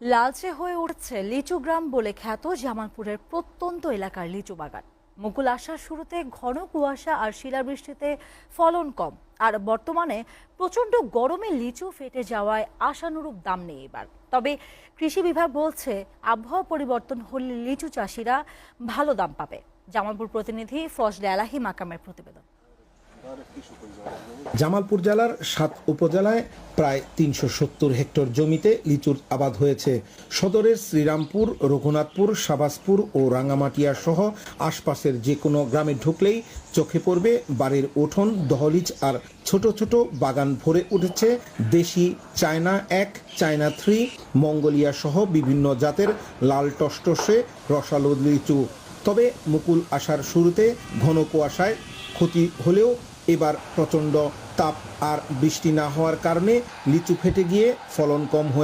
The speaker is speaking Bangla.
লালচে হয়ে উঠছে লিচু গ্রাম বলে খ্যাত জামালপুরের প্রত্যন্ত এলাকার লিচু বাগান। মুকুল আসার শুরুতে ঘন কুয়াশা আর শিলাবৃষ্টিতে ফলন কম, আর বর্তমানে প্রচণ্ড গরমে লিচু ফেটে যাওয়ায় আশানুরূপ দাম নেই এবার। তবে কৃষি বিভাগ বলছে আবহাওয়া পরিবর্তন হলে লিচু চাষিরা ভালো দাম পাবে। জামালপুর প্রতিনিধি ফজলে আলাহি মাকামের প্রতিবেদন। জামালপুর জেলার ৭ উপজেলায় প্রায় ৩৭০ হেক্টর জমিতে লিচুর আবাদ হয়েছে। সদরের শ্রীরামপুর, রঘুনাথপুর, শাবাজপুর ও রাঙ্গামাটিয়া সহ আশপাশের যে কোনো গ্রামে ঢুকলেই চোখে পড়বে বাড়ির উঠোন, দহলিজ আর ছোট ছোট বাগান ভরে উঠেছে দেশি চায়না ১, চায়না ৩, মঙ্গোলিয়া সহ বিভিন্ন জাতের লাল টসটসে রসালো লিচু। তবে মুকুল আসার শুরুতে ঘন কুয়াশায় ক্ষতি হলেও এবার প্রচণ্ড তাপ আর বৃষ্টি না হওয়ার কারণে লিচু ফেটে গিয়ে ফলন কম হয়ে